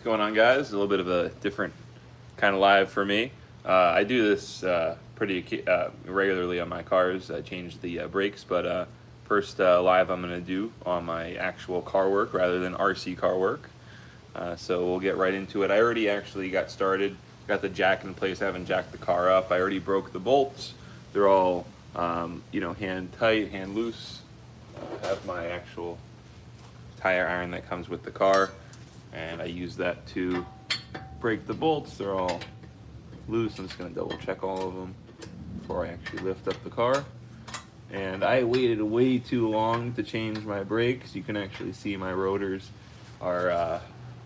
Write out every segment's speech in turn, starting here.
going on, guys? A little bit of a different kind of live for me. I do this pretty regularly on my cars. I change the brakes, but first live I'm going to do on my actual car work rather than RC car work. So we'll get right into it. I already actually got started, got the jack in place. I haven't jacked the car up. I already broke the bolts. They're all, hand tight, hand loose. I have my actual tire iron that comes with the car, and I use that to break the bolts. They're all loose. I'm just going to double check all of them before I actually lift up the car. And I waited way too long to change my brakes. You can actually see my rotors are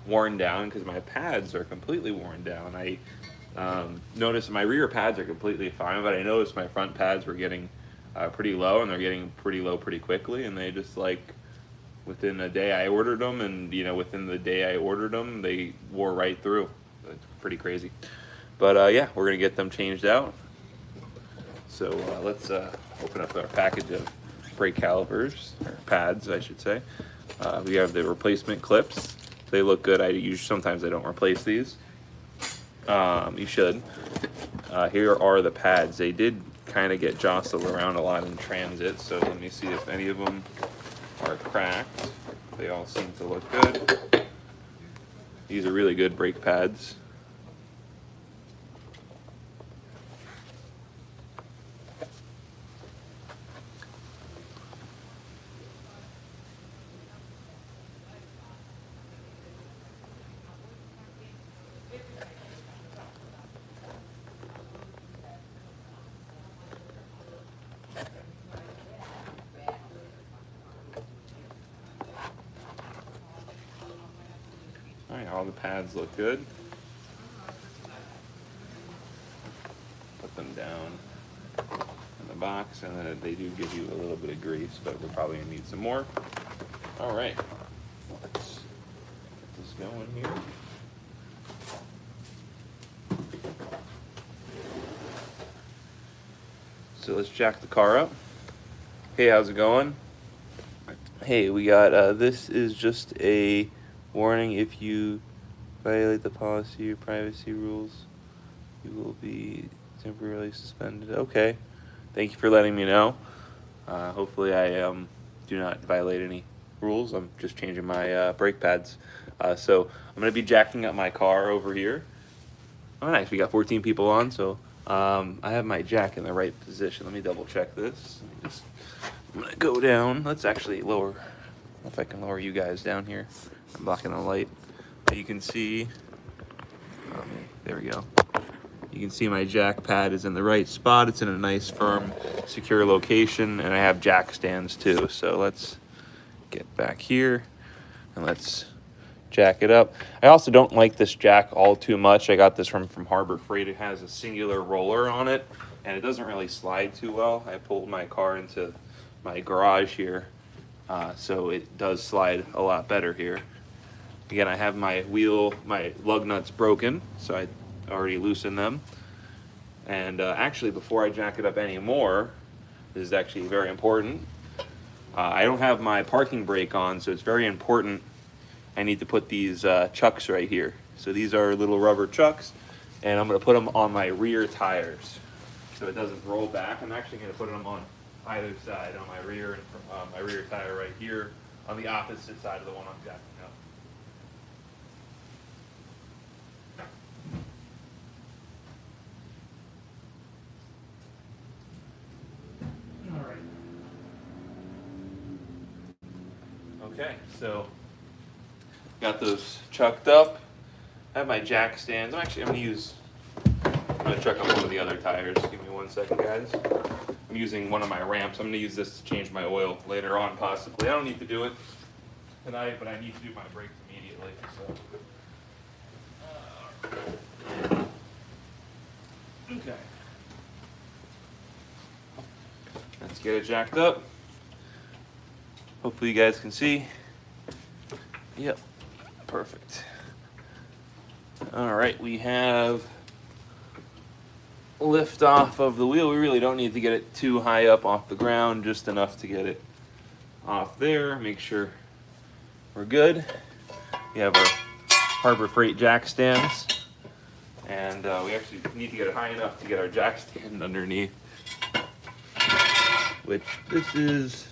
worn down because my pads are completely worn down. I noticed my rear pads are completely fine, but I noticed my front pads were getting pretty low, and they're getting pretty low pretty quickly, and they just within a day I ordered them, and within the day I ordered them, they wore right through. It's pretty crazy. But yeah, we're gonna get them changed out. So let's open up our package of brake calipers, or pads, I should say. We have the replacement clips. They look good. Sometimes I don't replace these. You should. Here are the pads. They did kind of get jostled around a lot in transit, so let me see if any of them are cracked. They all seem to look good. These are really good brake pads. Alright, all the pads look good. Put them down in the box, and then they do give you a little bit of grease, but we're probably going to need some more. Alright, let's get this going here. So let's jack the car up. Hey, how's it going? Hey, we got, this is just a warning. If you violate the policy or privacy rules, you will be temporarily suspended. Okay, thank you for letting me know. Hopefully I do not violate any rules. I'm just changing my brake pads. So I'm going to be jacking up my car over here. Oh, nice. We got 14 people on, so I have my jack in the right position. Let me double check this. I'm going to go down. Let's actually lower, if I can lower you guys down here. I'm blocking the light. You can see, there we go. You can see my jack pad is in the right spot. It's in a nice, firm, secure location, and I have jack stands too. So let's get back here and let's jack it up. I also don't like this jack all too much. I got this from Harbor Freight. It has a singular roller on it, and it doesn't really slide too well. I pulled my car into my garage here, so it does slide a lot better here. Again, I have my lug nuts broken, so I already loosened them. And actually, before I jack it up anymore, this is actually very important. I don't have my parking brake on, so it's very important. I need to put these chucks right here. So these are little rubber chucks, and I'm going to put them on my rear tires so it doesn't roll back. I'm actually going to put them on either side, on my rear tire right here, on the opposite side of the one I'm jacking up. Okay, so got those chucked up. I have my jack stands. I'm gonna chuck up one of the other tires. Give me 1 second, guys. I'm using one of my ramps. I'm gonna use this to change my oil later on, possibly. I don't need to do it tonight, but I need to do my brakes immediately. So, okay. Let's get it jacked up. Hopefully you guys can see. Yep, perfect. All right, we have lift off of the wheel. We really don't need to get it too high up off the ground, just enough to get it off there. Make sure we're good. We have our Harbor Freight jack stands. And we actually need to get it high enough to get our jack stand underneath. Which this is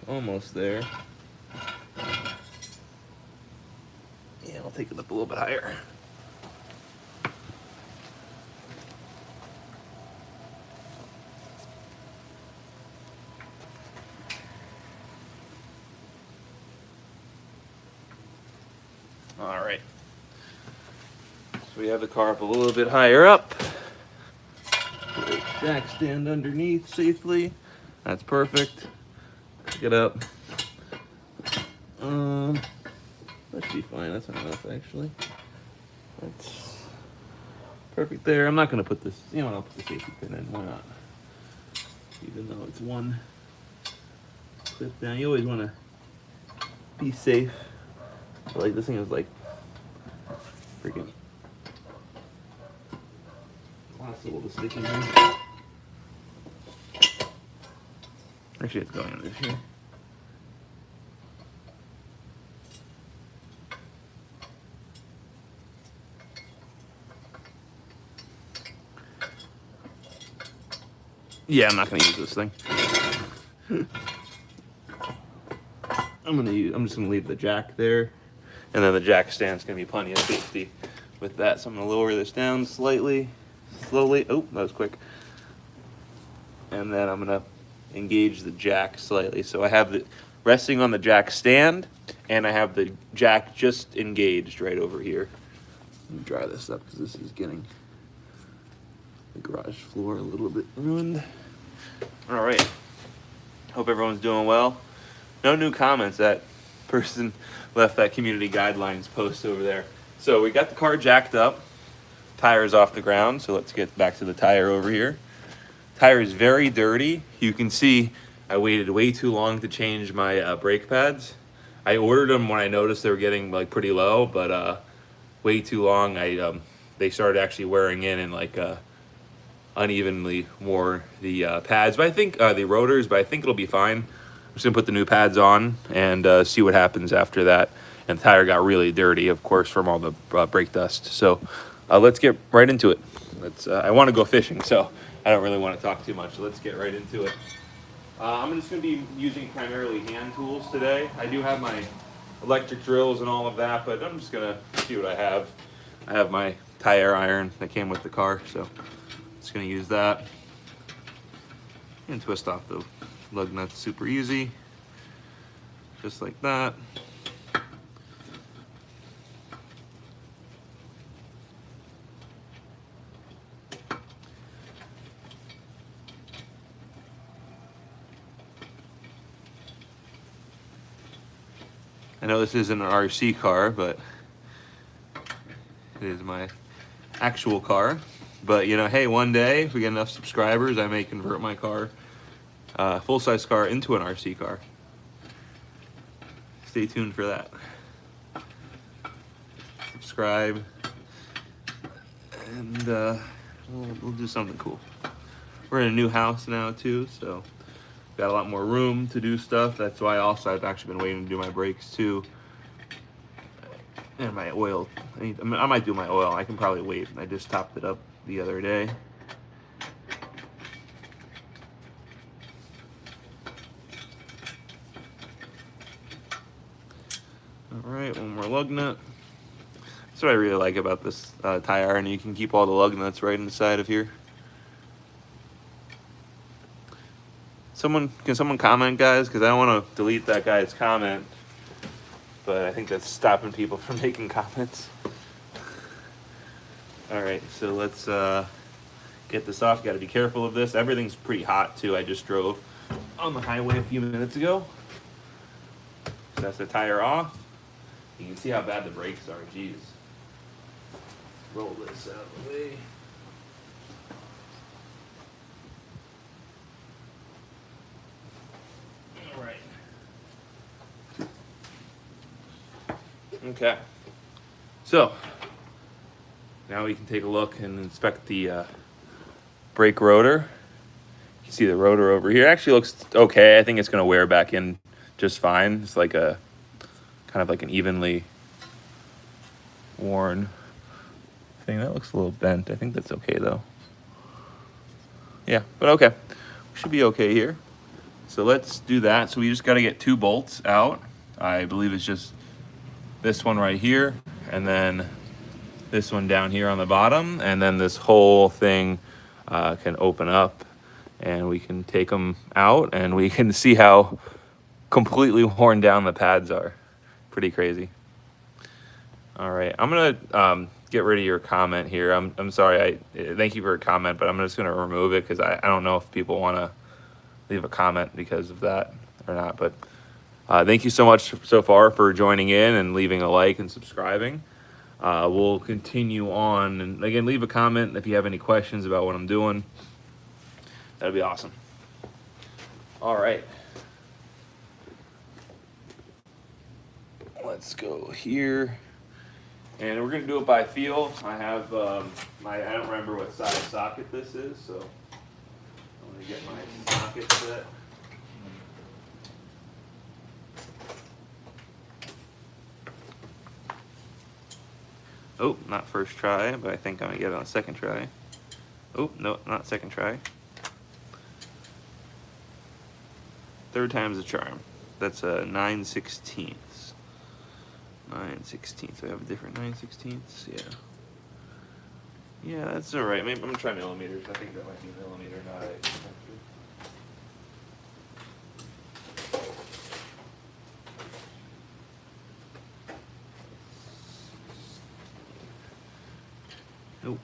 almost there. Yeah, I'll take it up a little bit higher. All right. So we have the car up a little bit higher up. Put the jack stand underneath safely. That's perfect. Pick it up. That should be fine. That's not enough, actually. That's perfect there. I'm not gonna put this. You know, I'll put the safety pin in. Why not? Even though it's one clip down, you always want to be safe. But like this thing is like freaking impossible to stick in here. Actually, it's going under here. Yeah, I'm not gonna use this thing. I'm just gonna leave the jack there, and then the jack stand's gonna be plenty of safety with that. So I'm gonna lower this down slowly. Oh, that was quick. And then I'm gonna engage the jack slightly. So I have the resting on the jack stand, and I have the jack just engaged right over here. Let me dry this up because this is getting the garage floor a little bit ruined. All right. Hope everyone's doing well. No new comments. That person left that community guidelines post over there. So we got the car jacked up. Tire's off the ground. So let's get back to the tire over here. Tire is very dirty. You can see I waited way too long to change my brake pads. I ordered them when I noticed they were getting like pretty low, but way too long. They started actually wearing in and like unevenly wore the pads, but I think the rotors, but I think it'll be fine. I'm just gonna put the new pads on and see what happens after that. And the tire got really dirty, of course, from all the brake dust. So let's get right into it. I want to go fishing, so I don't really want to talk too much. So let's get right into it. I'm just gonna be using primarily hand tools today. I do have my electric drills and all of that, but I'm just gonna see what I have. I have my tire iron that came with the car, so just gonna use that and twist off the lug nuts super easy, just like that. I know this isn't an RC car, but it is my actual car. But you know, hey, one day if we get enough subscribers, I may convert my car, full-size car, into an RC car. Stay tuned for that. Subscribe, and we'll do something cool. We're in a new house now too, so got a lot more room to do stuff. That's why also I've actually been waiting to do my brakes too. And my oil. I might do my oil. I can probably wait. I just topped it up the other day. All right, one more lug nut. That's what I really like about this tire iron. You can keep all the lug nuts right inside of here. Can someone comment, guys? Because I don't want to delete that guy's comment, but I think that's stopping people from making comments. All right, so let's get this off. Got to be careful of this. Everything's pretty hot too. I just drove on the highway a few minutes ago. So that's the tire off. You can see how bad the brakes are. Jeez. Roll this out of the way. All right. Okay. So now we can take a look and inspect the brake rotor. You can see the rotor over here. It actually looks okay. I think it's going to wear back in just fine. It's like a kind of like an evenly worn thing. That looks a little bent. I think that's okay though. Yeah, but okay. We should be okay here. So let's do that. So we just got to get 2 bolts out. I believe it's just this one right here, and then this one down here on the bottom, and then this whole thing can open up, and we can take them out, and we can see how completely worn down the pads are. Pretty crazy. All right, I'm gonna get rid of your comment here. I'm sorry. Thank you for a comment, but I'm just gonna remove it because I don't know if people want to leave a comment because of that or not. But thank you so much so far for joining in and leaving a like and subscribing. We'll continue on, and again, leave a comment if you have any questions about what I'm doing. That'd be awesome. All right. Let's go here. And we're gonna do it by feel. I have I don't remember what size socket this is, so I'm gonna get my socket set. Oh, not first try, but I think I'm gonna get it on second try. Oh, no, not second try. Third time's a charm. That's a 9/16. 9/16. So I have a different 9/16. Yeah. Yeah, that's all right. Maybe I'm gonna try millimeters. I think that might be millimeter, not a. Nope.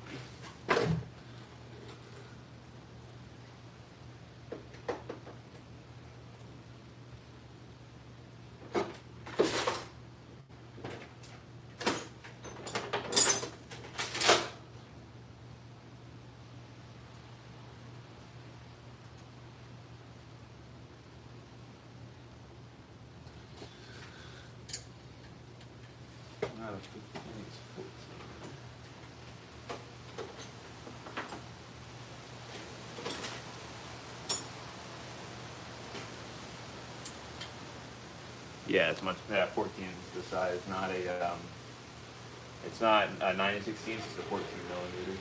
Yeah, it's much. Yeah, 14 is the size, not a. It's not a 9/16. It's a 14 millimeter.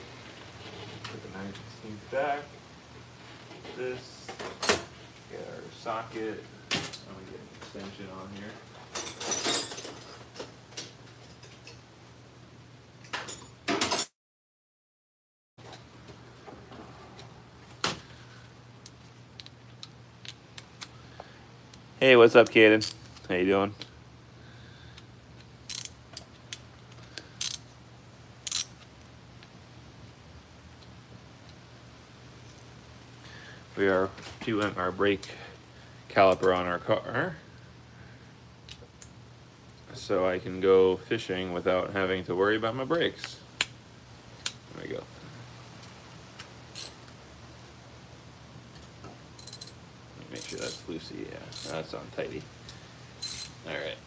Put the 9/16 back. This. Get our socket. I'm gonna get an extension on here. Hey, what's up, Kaden? How you doing? We are doing our brake caliper on our car, so I can go fishing without having to worry about my brakes. There we go. Let me make sure that's loosey. Yeah, that's on tighty. All right.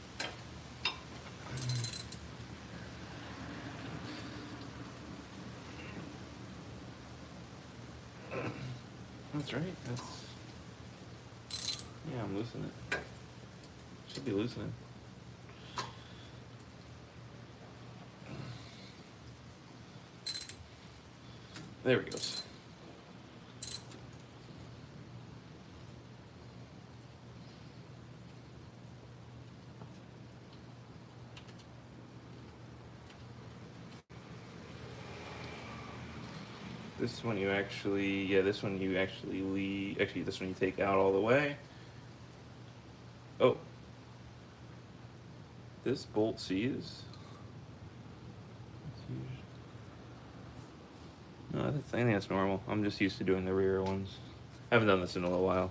That's right. That's. Yeah, I'm loosening it. Should be loosening. There we go. This one you actually, yeah, this one you actually leave, actually this one you take out all the way. Oh. This bolt sees. No, I think that's normal. I'm just used to doing the rear ones. I haven't done this in a little while.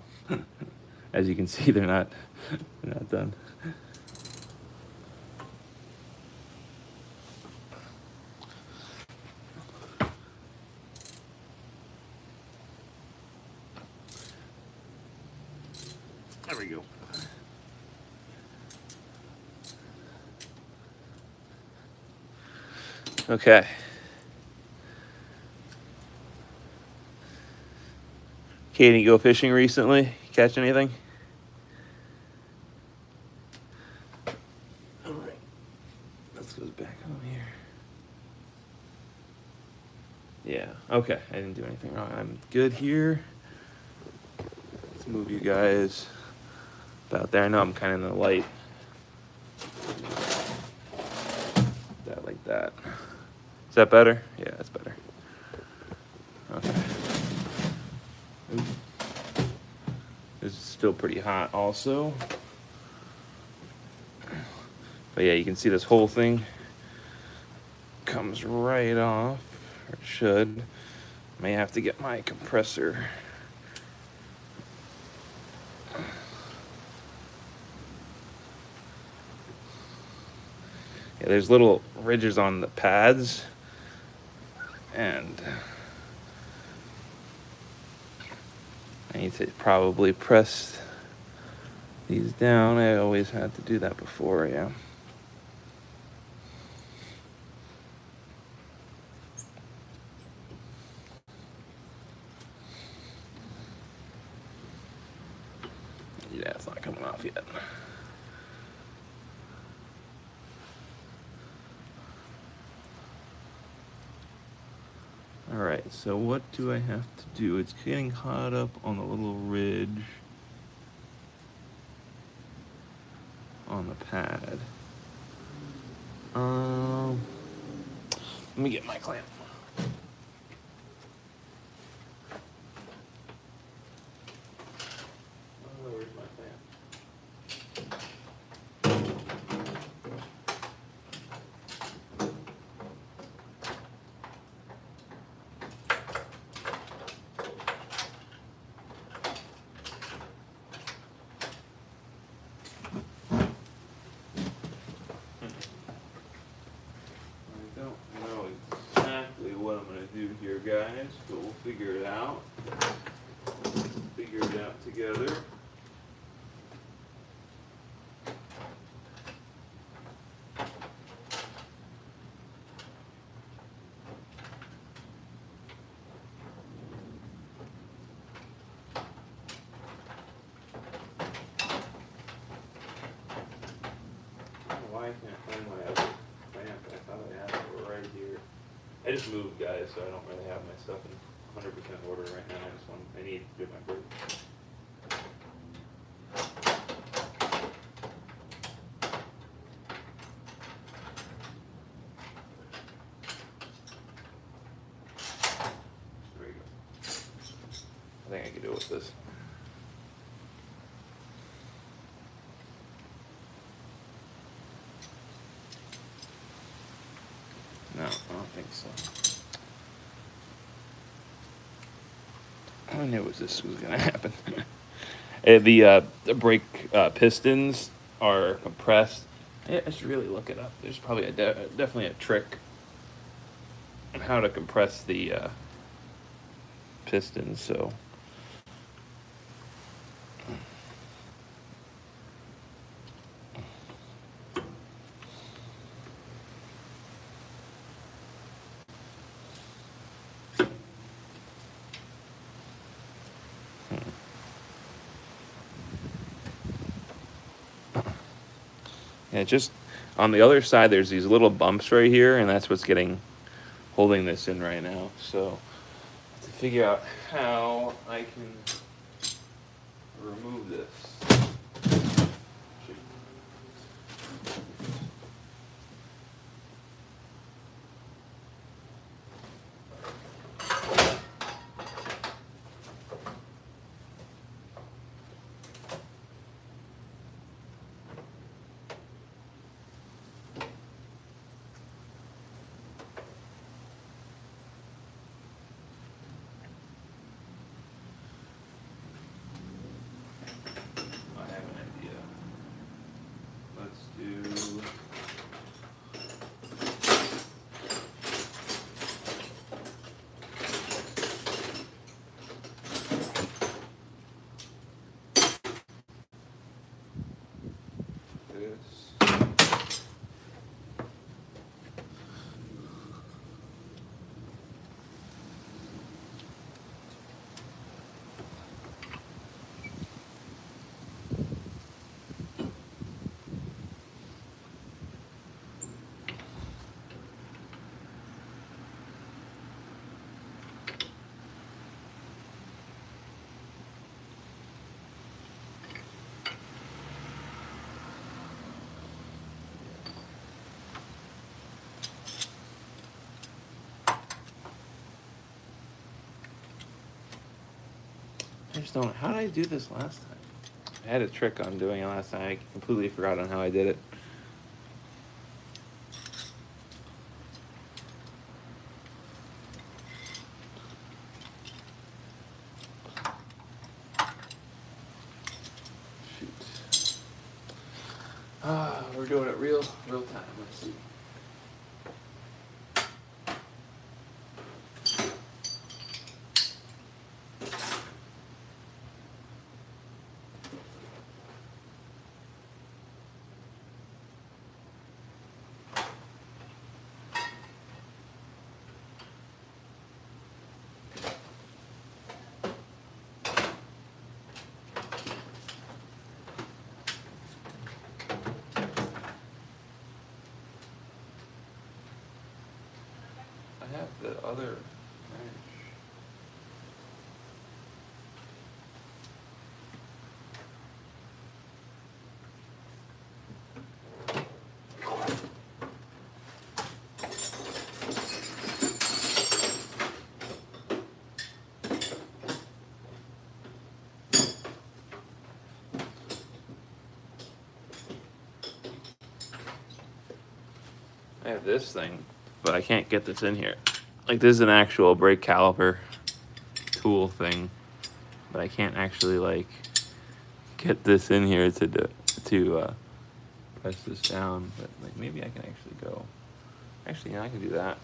As you can see, they're not done. There we go. Okay. Katie, go fishing recently? Catch anything? goes back on here. Yeah, okay, I didn't do anything wrong. I'm good here. Let's move you guys about there. I know I'm kind of in the light. That like that. Is that better? Yeah, that's better. Okay. Ooh. This is still pretty hot also. But yeah, you can see this whole thing comes right off, or it should. May have to get my compressor. Yeah, there's little ridges on the pads, and I need to probably press these down. I always had to do that before, yeah. Yeah, it's not coming off yet. All right, so what do I have to do? It's getting caught up on the little ridge on the pad. Let me get my clamp. Where's my clamp? I don't know exactly what I'm going to do here, guys, but we'll figure it out. Figure it out together. Why I can't find my other clamp? I thought I had it right here. I just moved, guys, so I don't really have my stuff in 100% order right now. I need to do my work. There we go. I think I can do it with this. No, I don't think so. I knew this was going to happen. The brake pistons are compressed. Yeah, I should really look it up. There's probably definitely a trick on how to compress the pistons. So. Yeah, just on the other side, there's these little bumps right here, and that's what's holding this in right now. So to figure out how I can remove this. I have an idea. Let's do. This. just don't. How did I do this last time? I had a trick on doing it last time. I completely forgot on how I did it. Shoot. We're doing it real time. Let's see. I have the other wrench. I have this thing, but I can't get this in here. Like, this is an actual brake caliper tool thing, but I can't actually like get this in here to press this down. But like, maybe I can actually go. Actually, yeah, I can do that.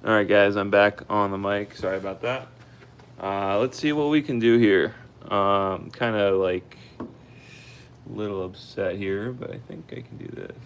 All right, guys, I'm back on the mic. Sorry about that. Let's see what we can do here. Kind of like a little upset here, but I think I can do this.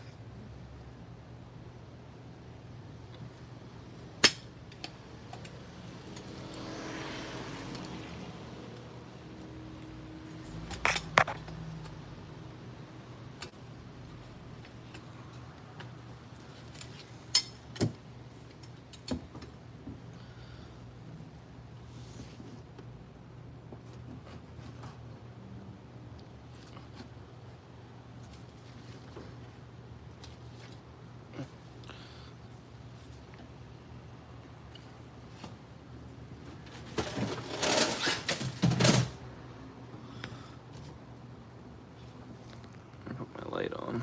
Put my light on.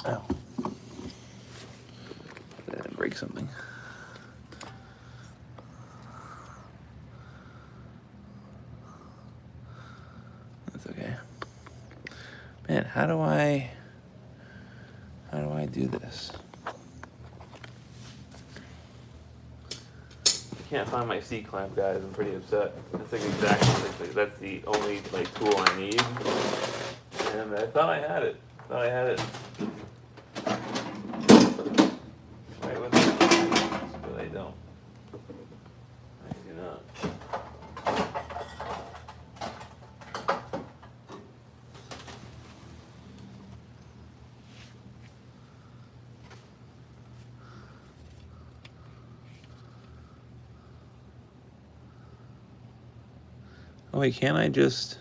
Ow. I didn't break something. That's okay. Man, how do I do this? I can't find my C-clamp, guys. I'm pretty upset. That's like exactly, that's the only like tool I need. And I thought I had it. Right with it, but I don't. I do not. Oh wait, can't I just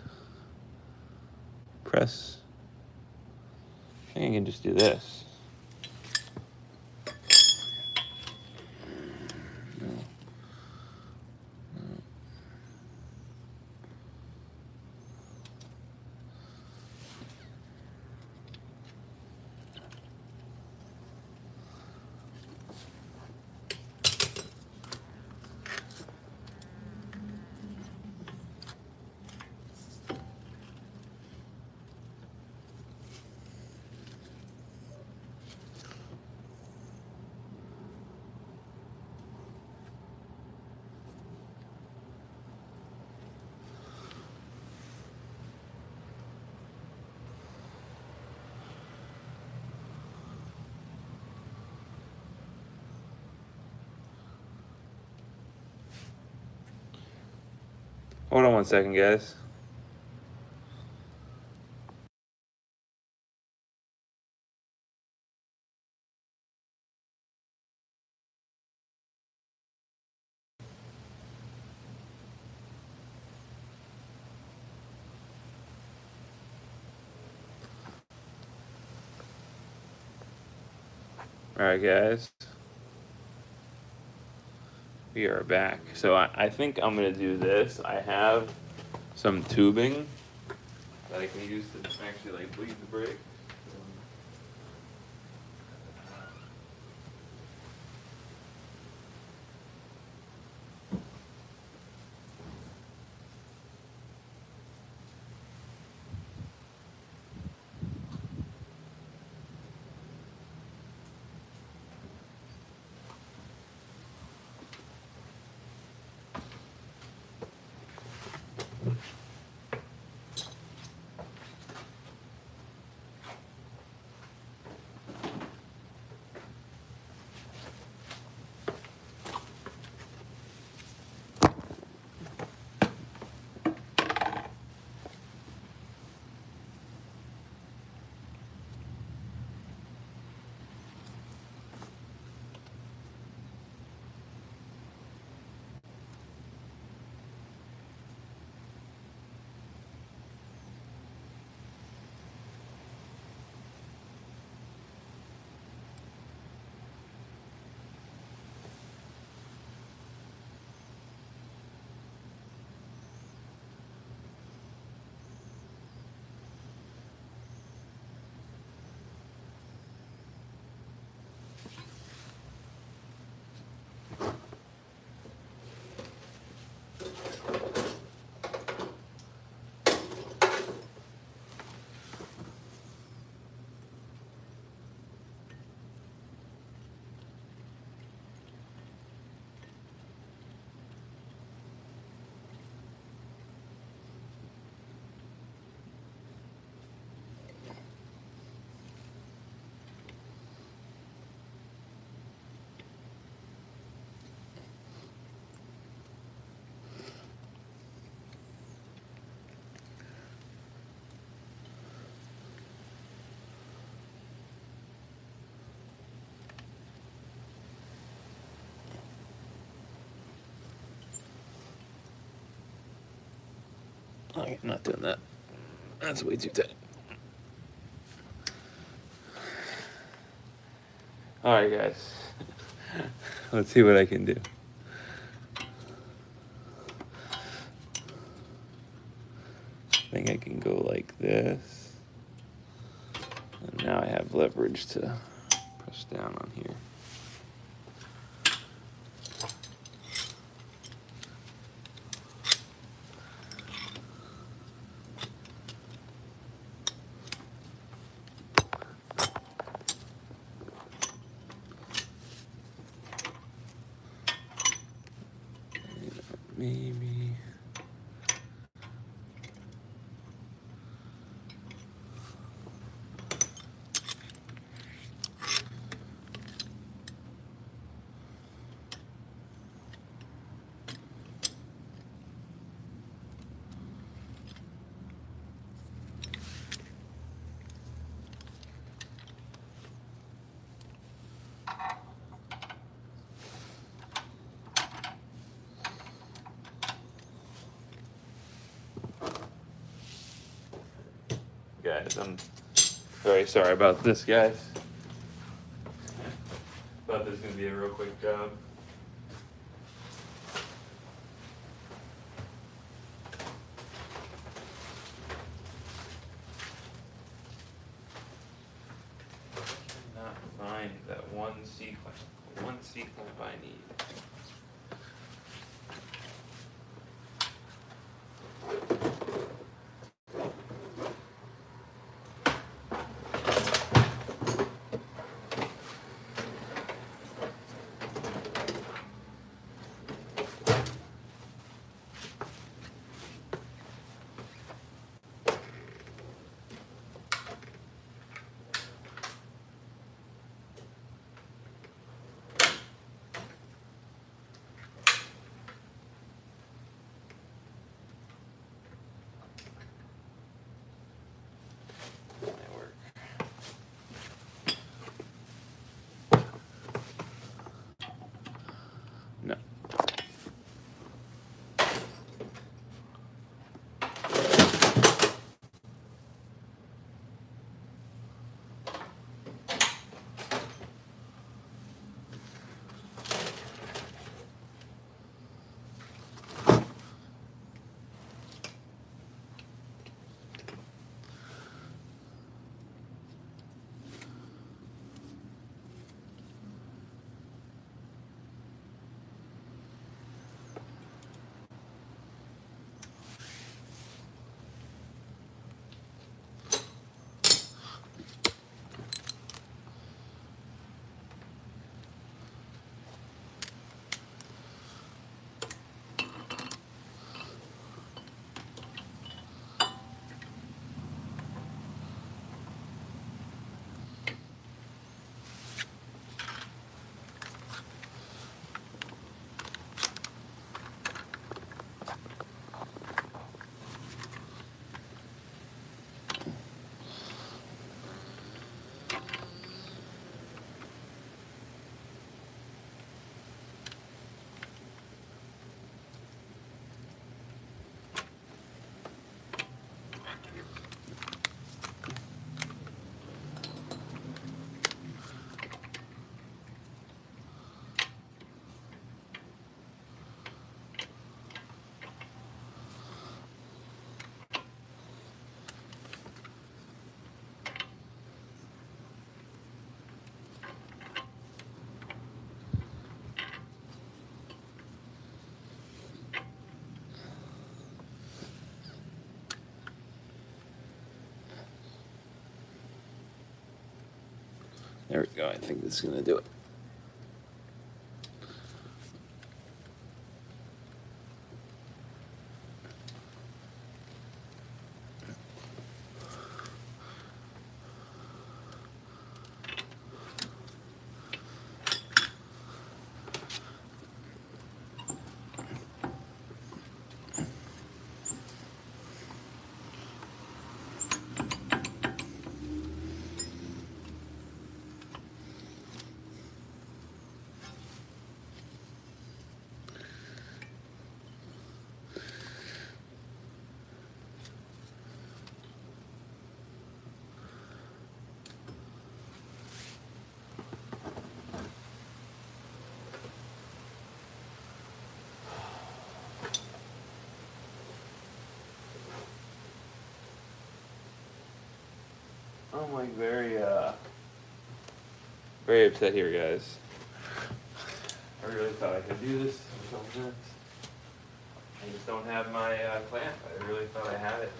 press? I think I can just do this. No. Hold on one second, guys. All right, guys. We are back. So I think I'm gonna do this. I have some tubing that I can use to actually like bleed the brake. Okay, I'm not doing that. That's way too tight. All right, guys. Let's see what I can do. I think I can go like this. And now I have leverage to press down on here. maybe. Guys, I'm very sorry about this, guys. Thought this was gonna be a real quick job. Not find that one sequence I need. Might work. No. There we go. I think this is gonna do it. I'm like very upset here, guys. I really thought I could do this in some sense. I just don't have my clamp. I really thought I had it.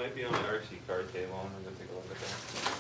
might be on the RC card table. I'm gonna take a look at that.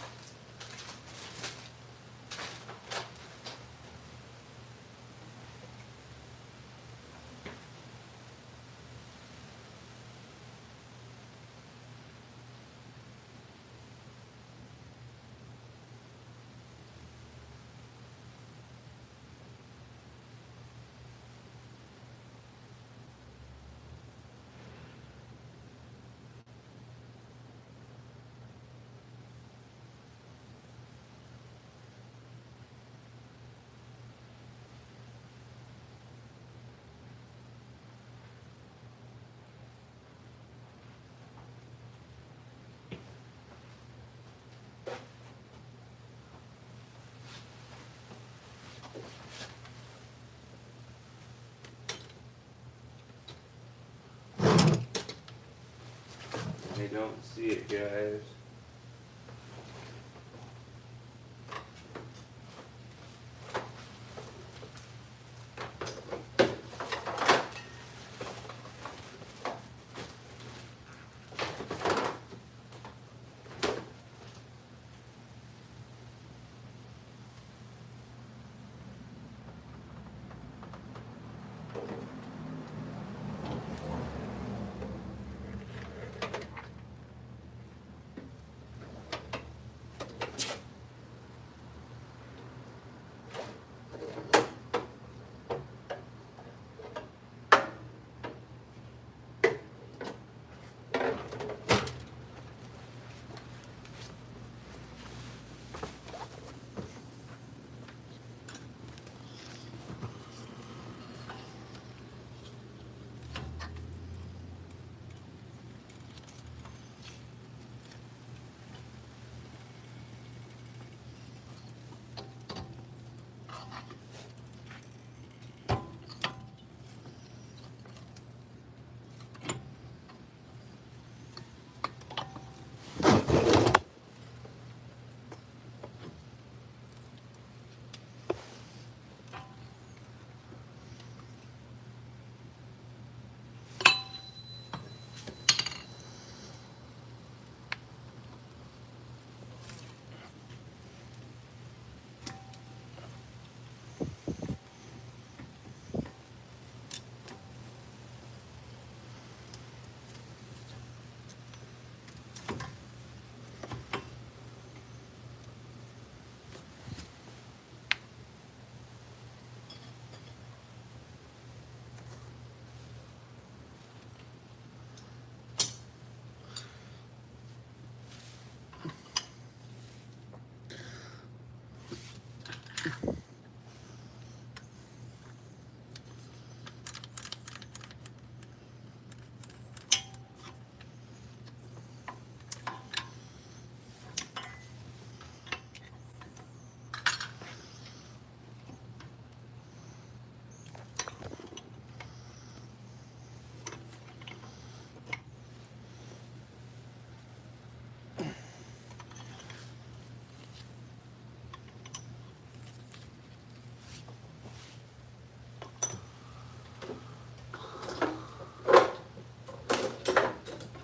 I don't see it, guys.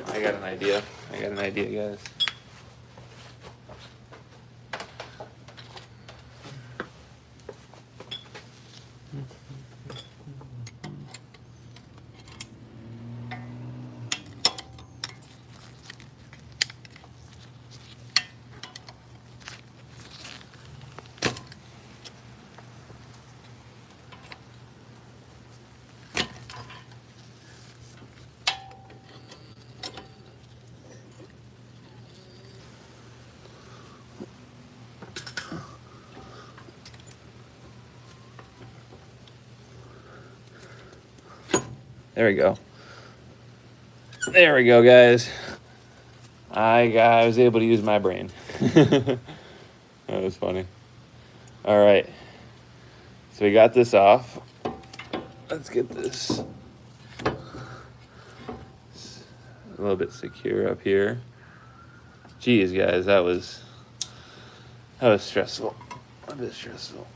I got an idea. Guys. There we go. There we go, guys. I was able to use my brain. That was funny. All right. So we got this off. Let's get this a little bit secure up here. Jeez, guys, that was stressful. A bit stressful.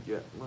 get my...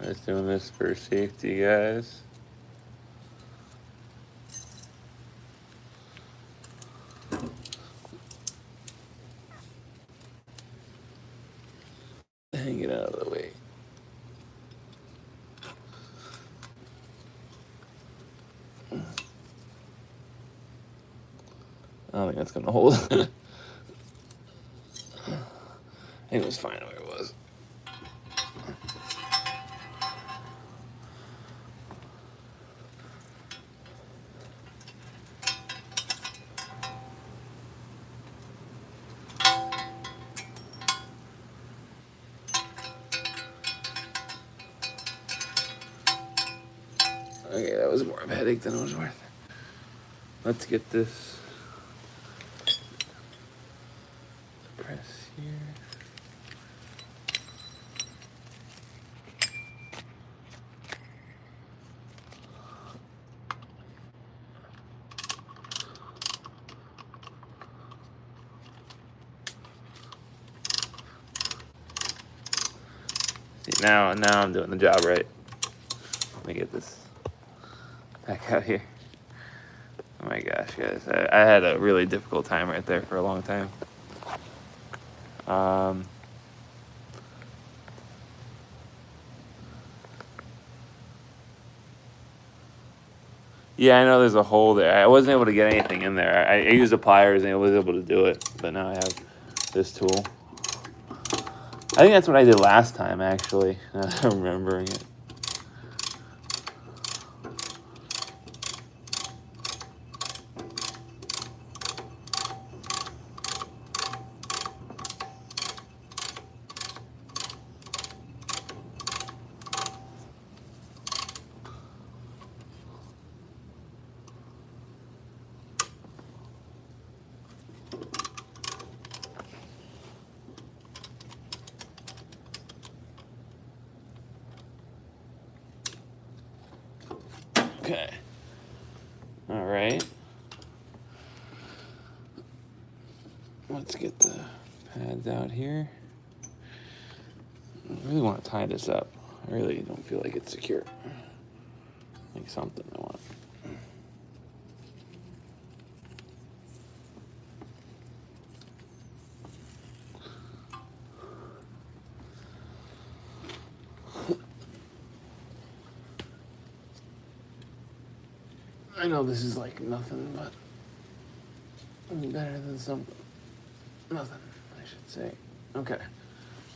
I was doing this for safety, guys. Hang it out of the way. I don't think that's gonna hold. I think it was fine where it was. Okay, that was more of a headache than it was worth. Let's get this press here. See, now I'm doing the job right. Let me get this back out here. Oh my gosh, guys. I had a really difficult time right there for a long time. Yeah, I know there's a hole there. I wasn't able to get anything in there. I used the pliers and I was able to do it, but now I have this tool. I think that's what I did last time, actually. I'm remembering it. Okay. All right. Let's get the pads out here. I really want to tie this up. I really don't feel like it's secure. Like something I want. I know this is like nothing, but better than something. Nothing, I should say. Okay.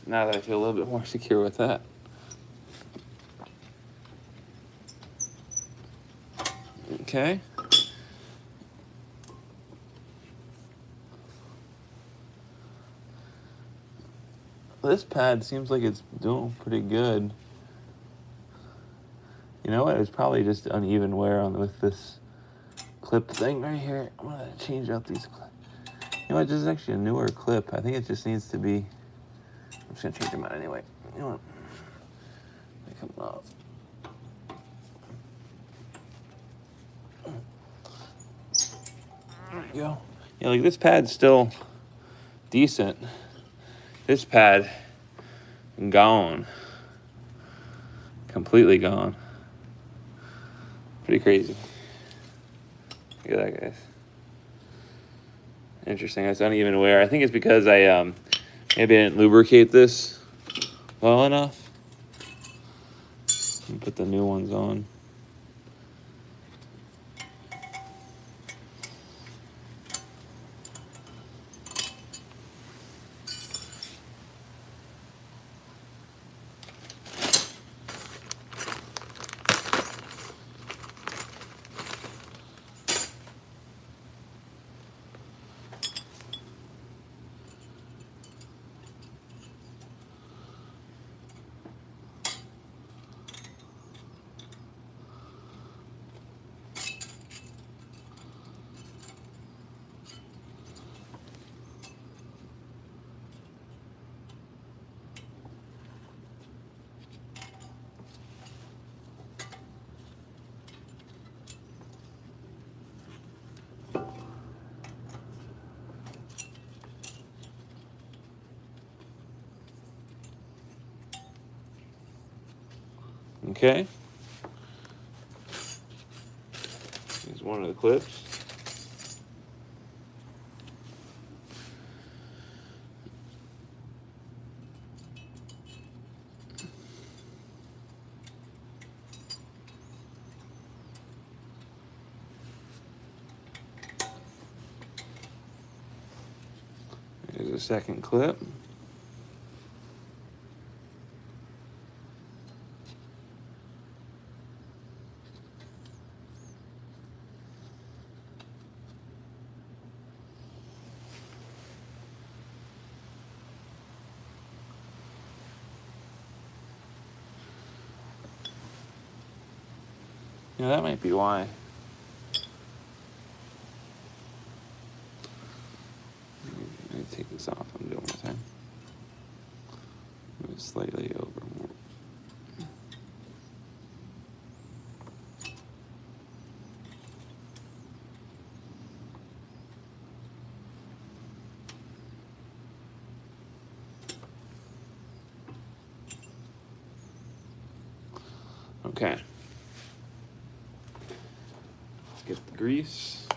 Now that I feel a little bit more secure with that. Okay. This pad seems like it's doing pretty good. You know what? It's probably just uneven wear on with this clip thing right here. I'm gonna change out these clips. You know what? This is actually a newer clip. I think it just needs to be. I'm just gonna change them out anyway. You know what? They come off. There you go. Yeah, like this pad's still decent. This pad gone. Completely gone. Pretty crazy. Look at that, guys. Interesting. That's uneven wear. I think it's because I maybe I didn't lubricate this well enough. And put the new ones on. Okay. Here's one of the clips. Here's a second clip. Yeah, that might be why. Let me take this off. I'm doing my thing. Move it slightly over more. Okay. Let's get the grease.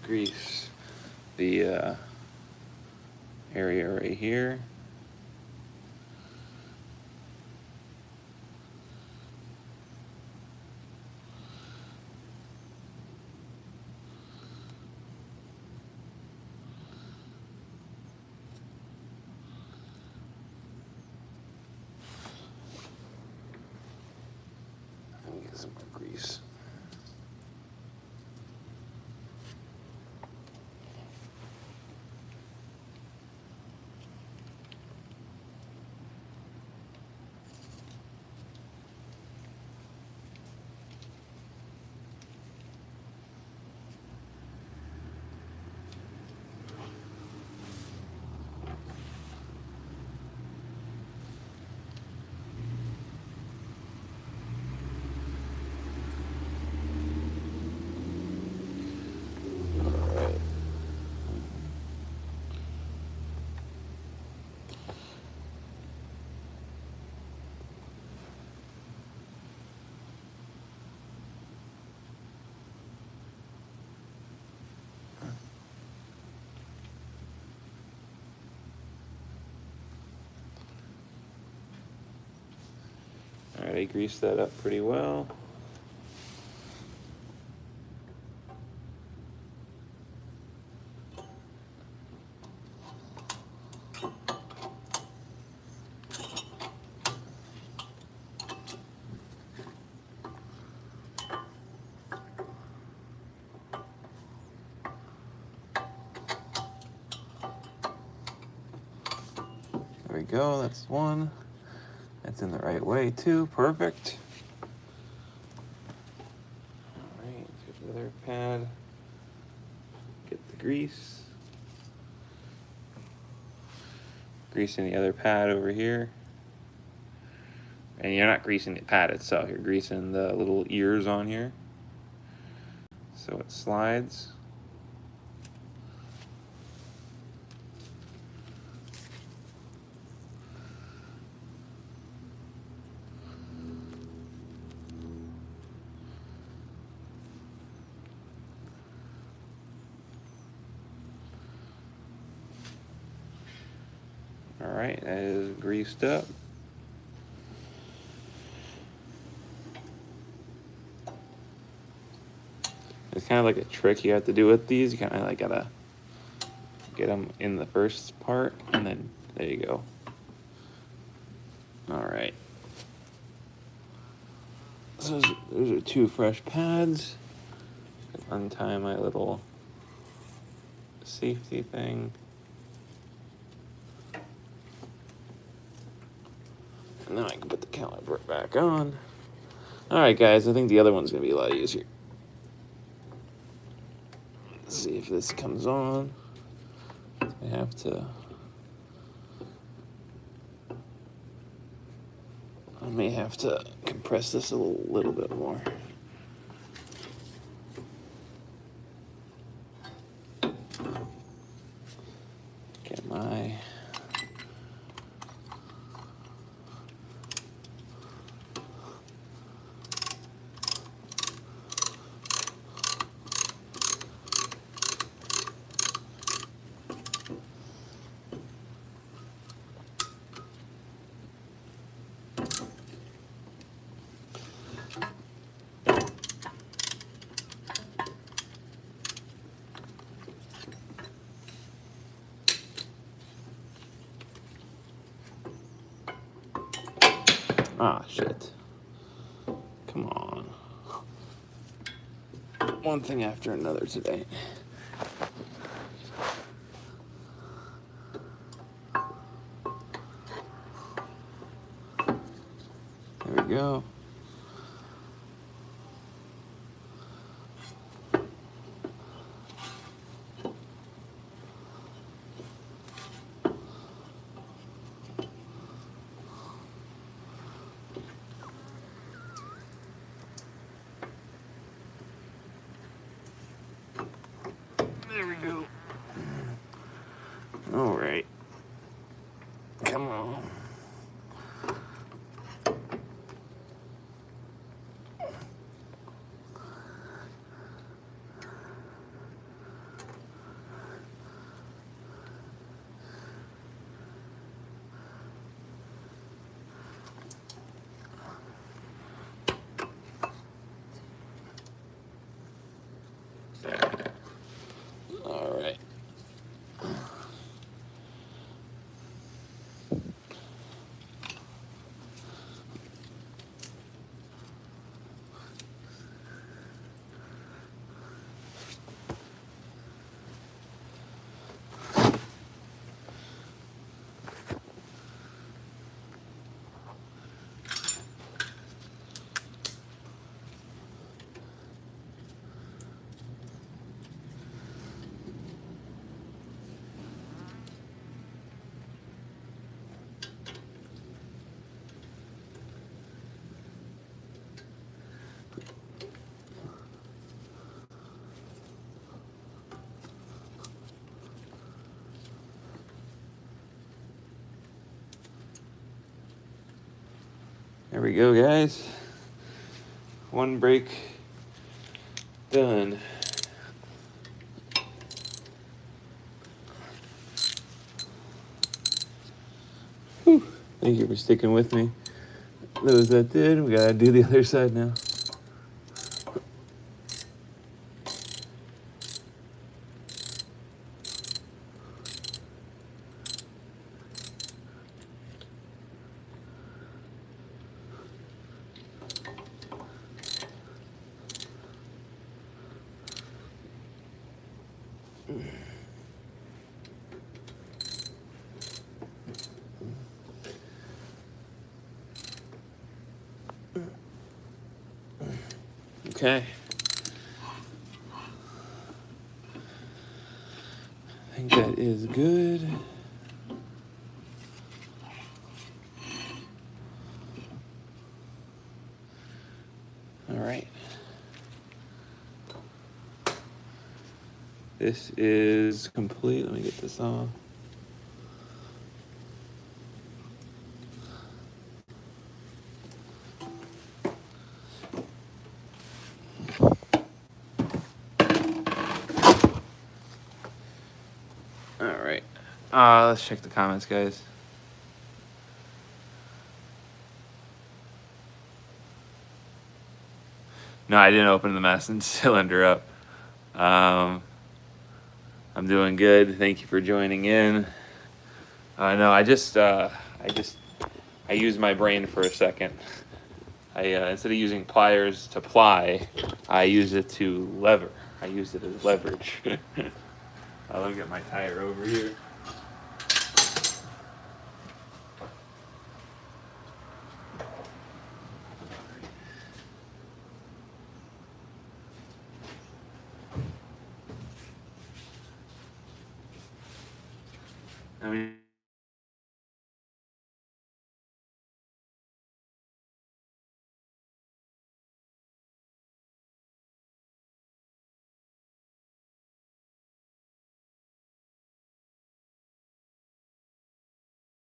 Grease the area right here. Let me get some more grease. All right, I greased that up pretty well. There we go, that's one. That's in the right way too, perfect. All right, get the other pad. Get the grease. Greasing the other pad over here. And you're not greasing the pad itself, you're greasing the little ears on here. So it slides. All right, that is greased up. It's kind of like a trick you have to do with these. You kind of like gotta get them in the first part, and then there you go. All right. So those are two fresh pads. Untie my little safety thing. And now I can put the caliper back on. All right, guys, I think the other one's gonna be a lot easier. this comes on. I have to. I may have to compress this a little bit more. Get my. Ah, shit. Come on. One thing after another today. There we go. There we go. All right. Come on. All right. There we go, guys. One break done. Whew. Thank you for sticking with me. Those that did, we gotta do the other side now. Okay. I think that is good. All right. This is complete. Let me get this on. All right. Let's check the comments, guys. No, I didn't open the mason cylinder up. I'm doing good. Thank you for joining in. No, I used my brain for a second. Instead of using pliers to ply, I use it to lever. I used it as leverage. Let me get my tire over here. I mean,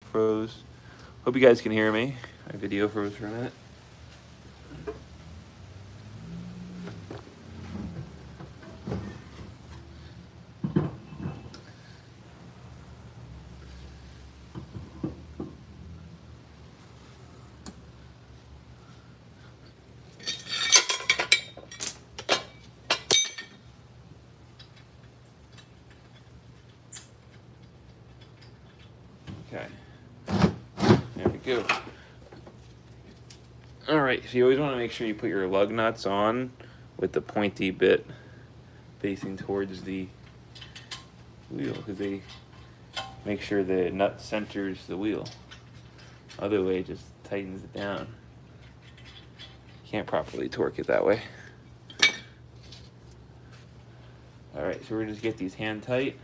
froze. Hope you guys can hear me. My video froze for a minute. Okay. There we go. Alright, so you always want to make sure you put your lug nuts on with the pointy bit facing towards the wheel, because they make sure the nut centers the wheel. Other way, it just tightens it down. Can't properly torque it that way. Alright, so we're gonna just get these hand tight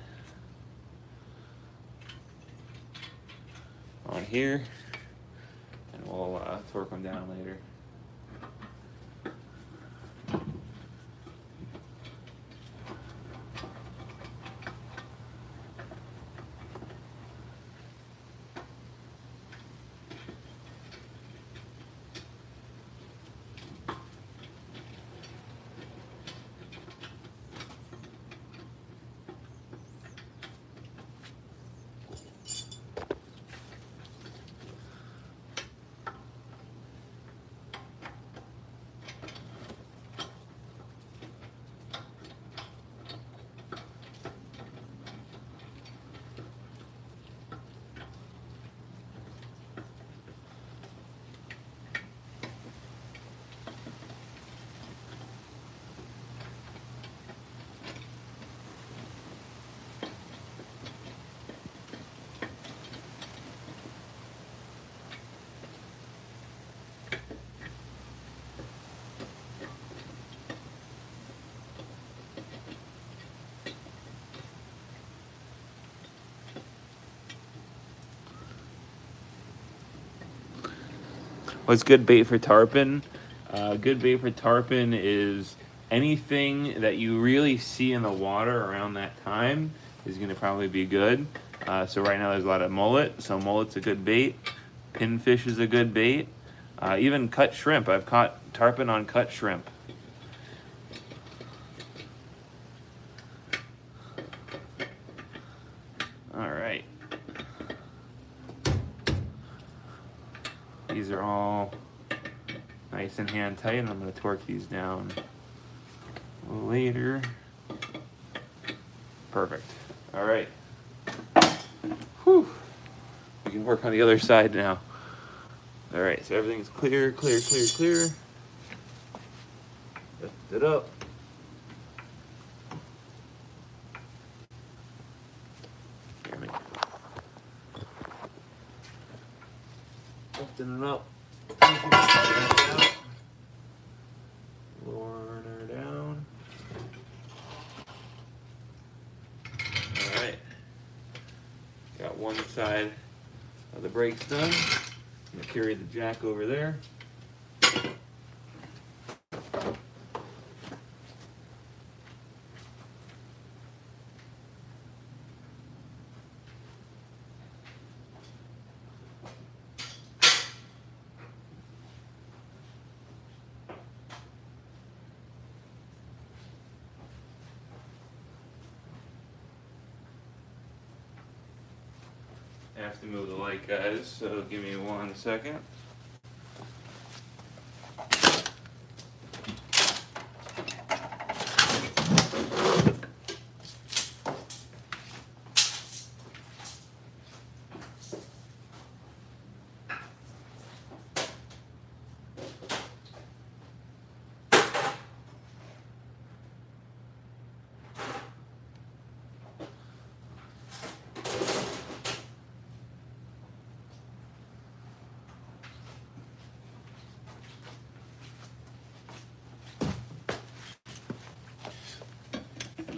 on here, and we'll torque them down later. What's good bait for tarpon? Good bait for tarpon is anything that you really see in the water around that time is going to probably be good. So right now there's a lot of mullet, so mullet's a good bait. Pinfish is a good bait. Even cut shrimp. I've caught tarpon on cut shrimp. All right. These are all nice and hand tight, and I'm going to torque these down later. Perfect. All right. Whew. We can work on the other side now. All right, so everything's clear, clear, clear, clear. Lift it up. Hear me. Lifting it up. Lowering her down. All right. Got one side of the brakes done. I'm gonna carry the jack over there. I have to move the light, guys, so give me 1 second.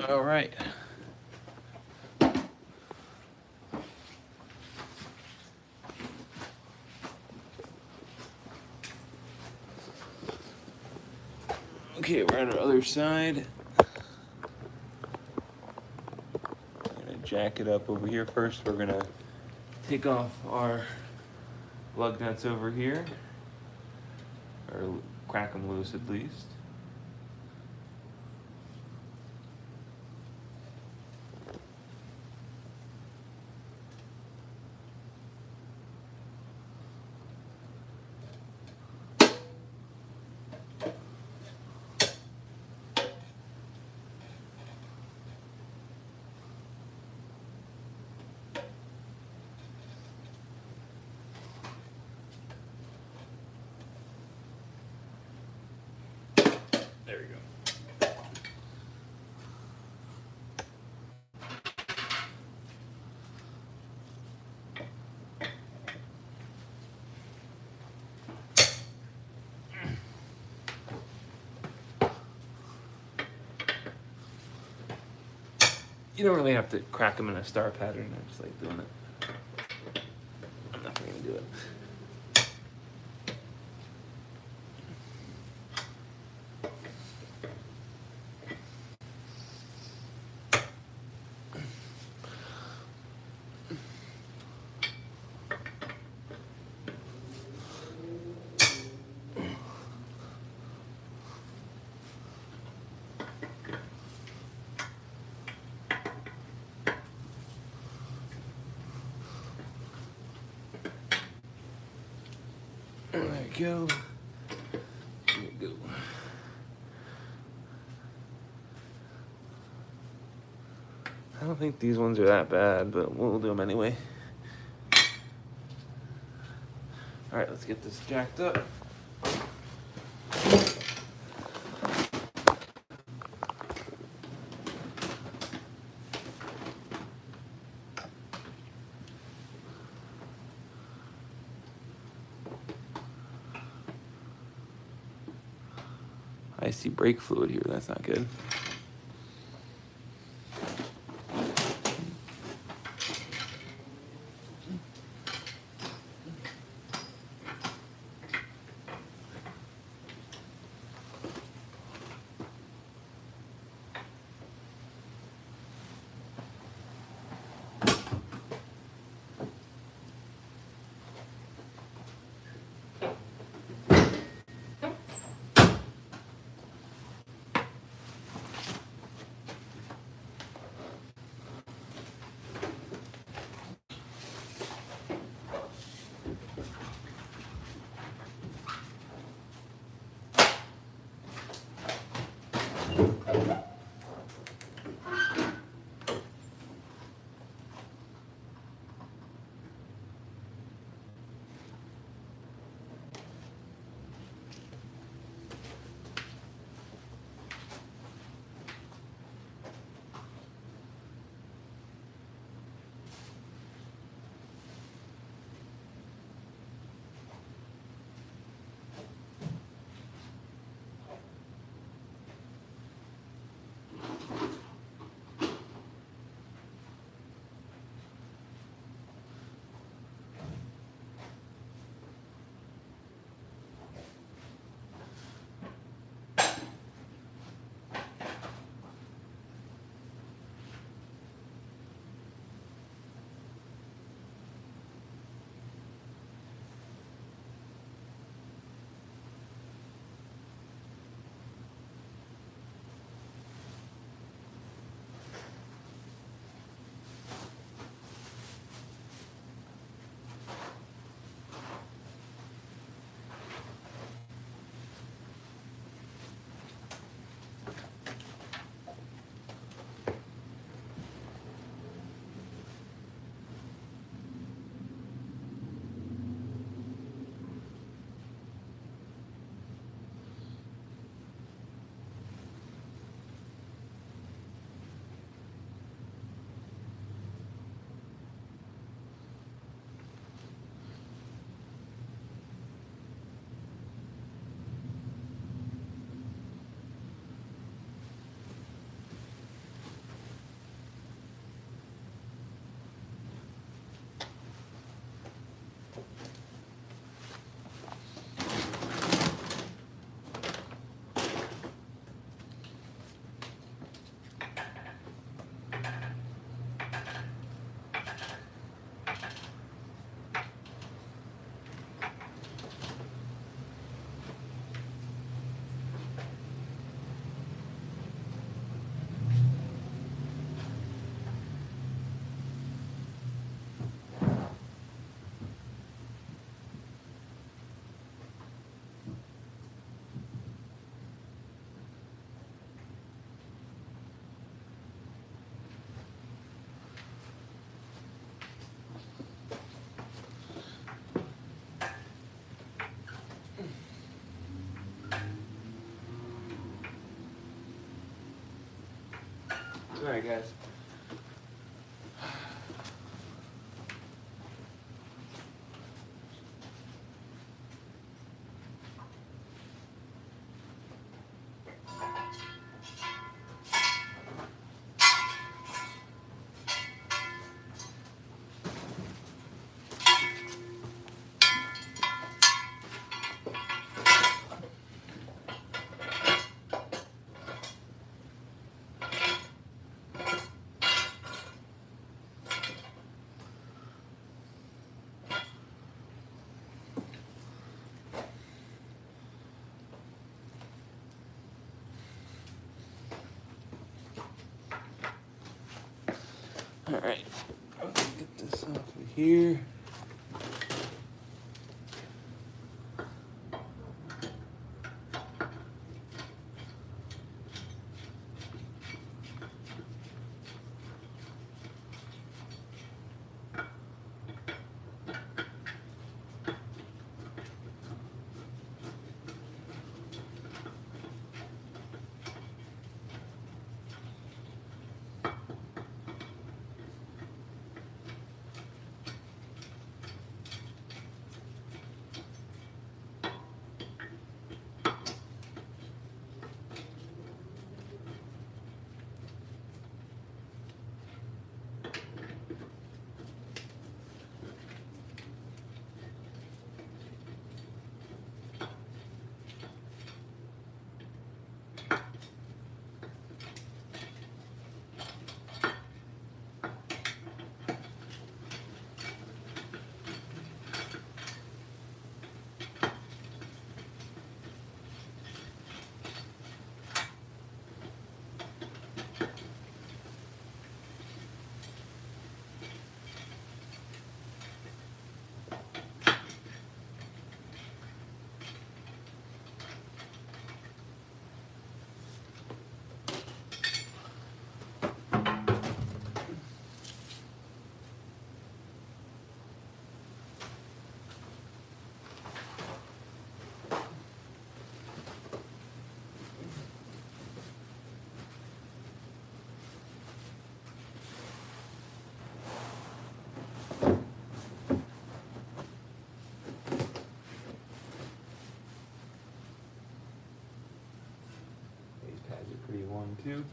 All right. Okay, we're on our other side. I'm gonna jack it up over here first. We're gonna take off our lug nuts over here, or crack them loose at least. There we go. You don't really have to crack them in a star pattern. I just like doing it. I'm not going to do it. There we go. There we go. I don't think these ones are that bad, but we'll do them anyway. All right, let's get this jacked up. I see brake fluid here. That's not good. All right, guys. All right, let's get this off of here. Pretty one too.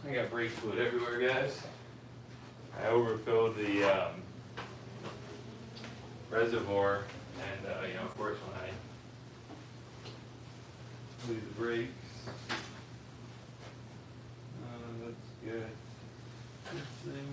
I got brake fluid everywhere, guys. I overfilled the reservoir, and you know, of course, when I blew the brakes, let's get this thing.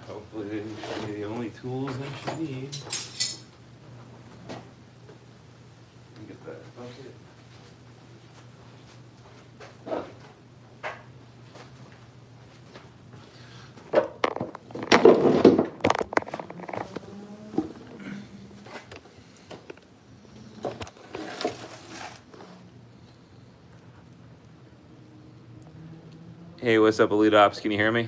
Hopefully they didn't show me the only tools I should need. Let me get that bucket. Hey, what's up, Elite Ops? Can you hear me?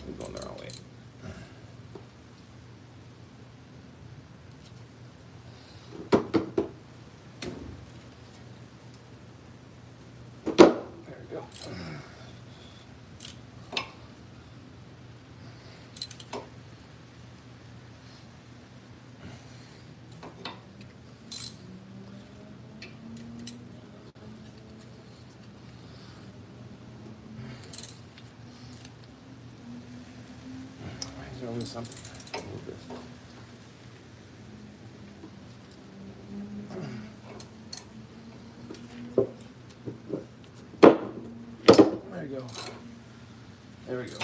I'm going the wrong way. There we go. Why is there something? A little bit. There you go. There we go.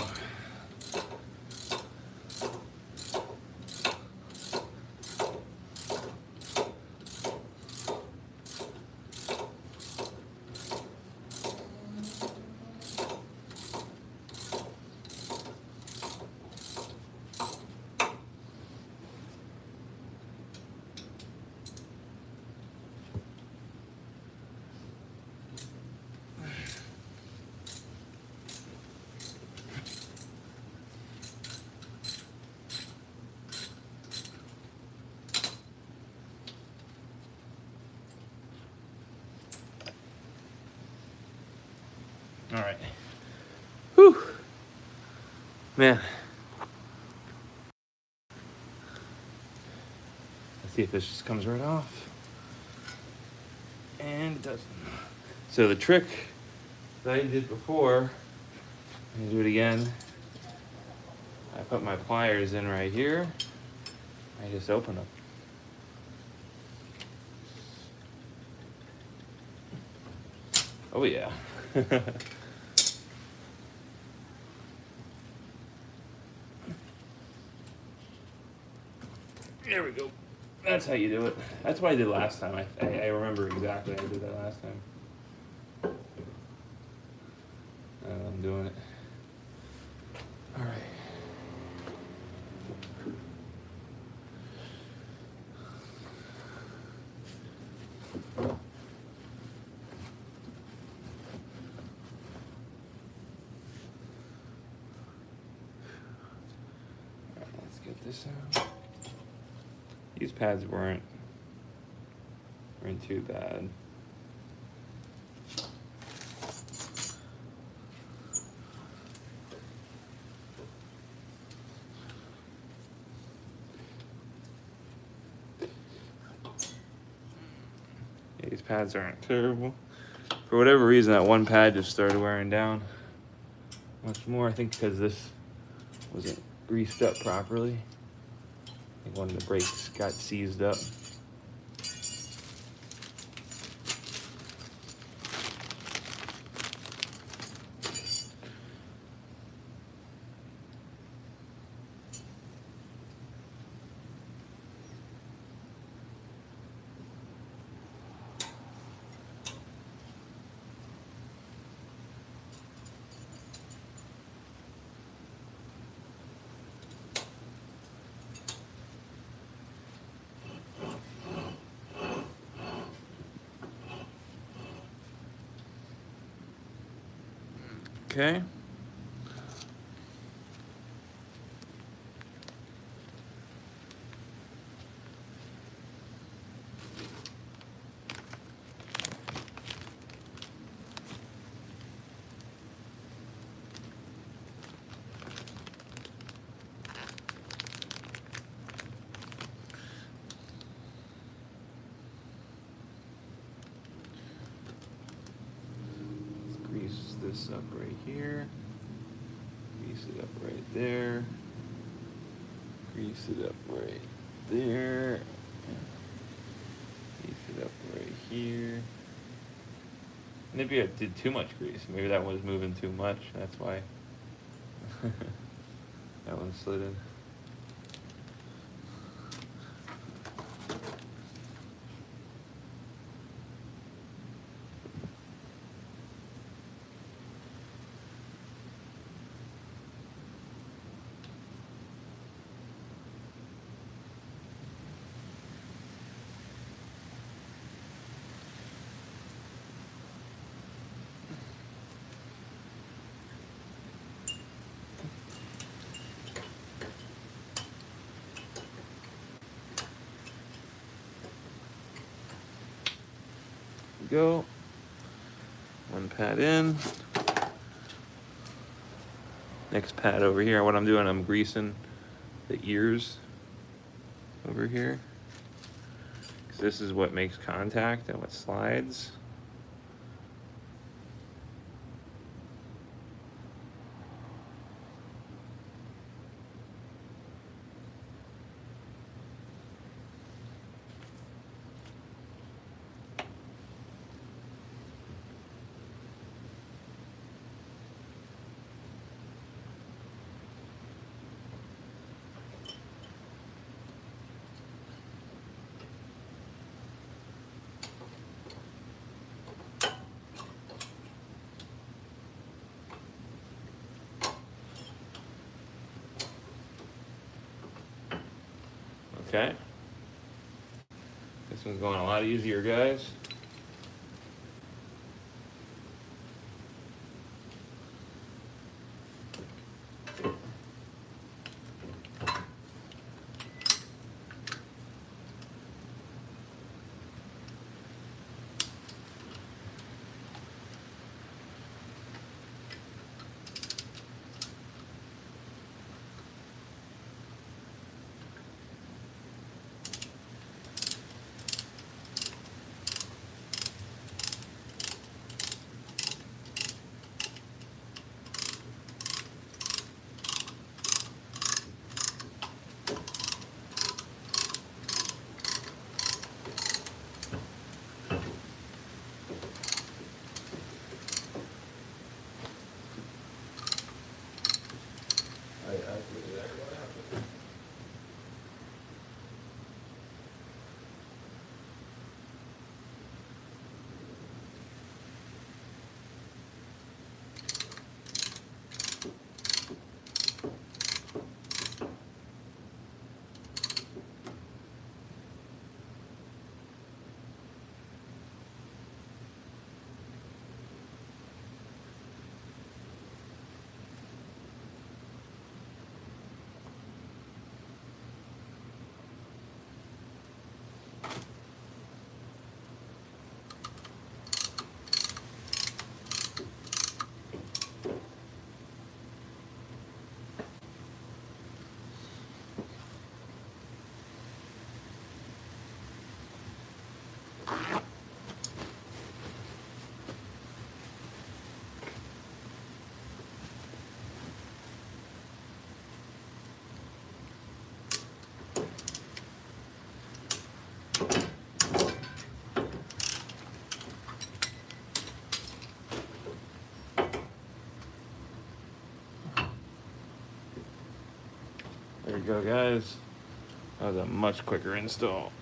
right. Whew. Man. Let's see if this just comes right off. And it doesn't. So the trick that I did before, I'm gonna do it again. I put my pliers in right here. I just open them. Oh yeah. There we go. That's how you do it. That's what I did last time. I remember exactly how I did that last time. I'm doing it. All right. Let's get this out. These pads weren't too bad. Yeah, these pads aren't terrible. For whatever reason, that one pad just started wearing down much more. I think because this wasn't greased up properly. I think one of the brakes got seized up. Okay. Let's grease this up right here. Grease it up right there. Grease it up right there. Grease it up right here. Maybe I did too much grease. Maybe that one was moving too much. That's why that one slid in. Go. One pad in. Next pad over here. What I'm doing, I'm greasing the ears over here. 'Cause this is what makes contact and what slides. Okay. This one's going a lot easier, guys. activated that. What happened? There you go, guys. That was a much quicker install.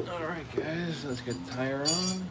Alright guys, let's get the tire on.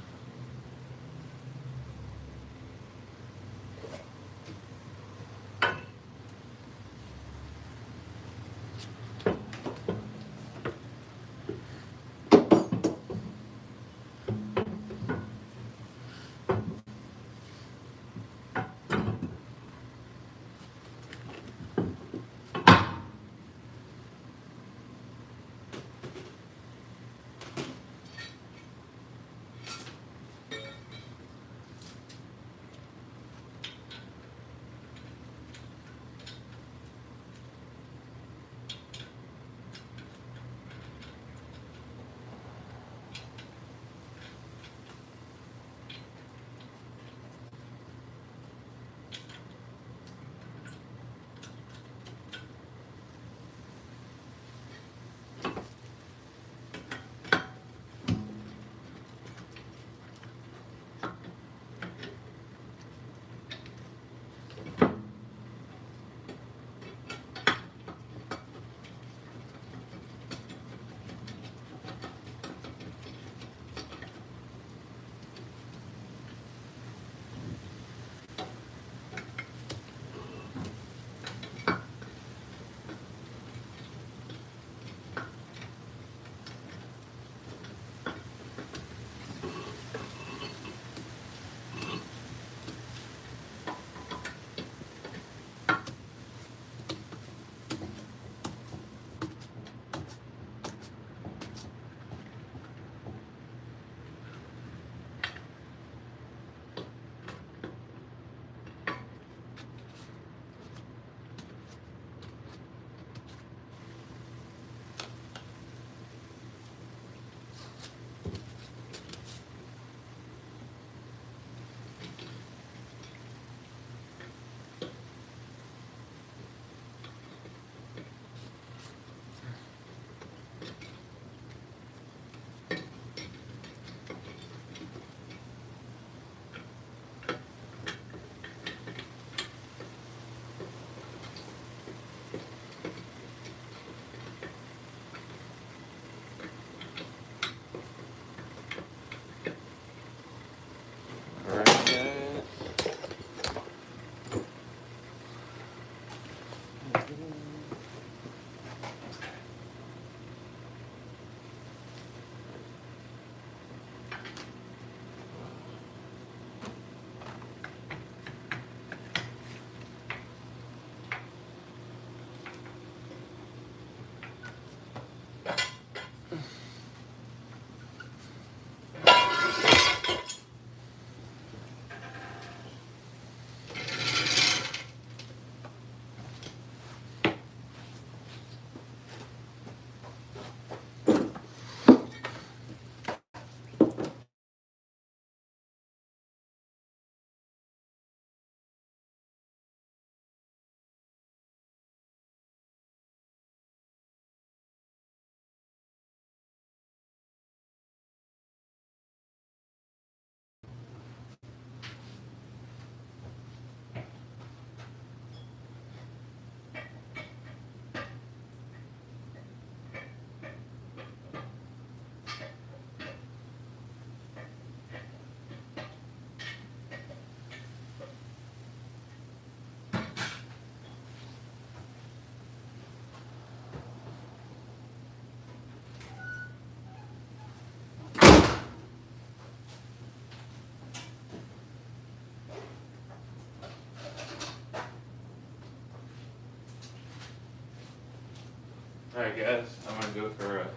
Alright guys, I'm gonna go for a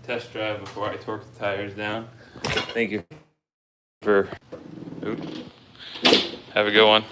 test drive before I torque the tires down. Thank you for... Oop. Have a good one.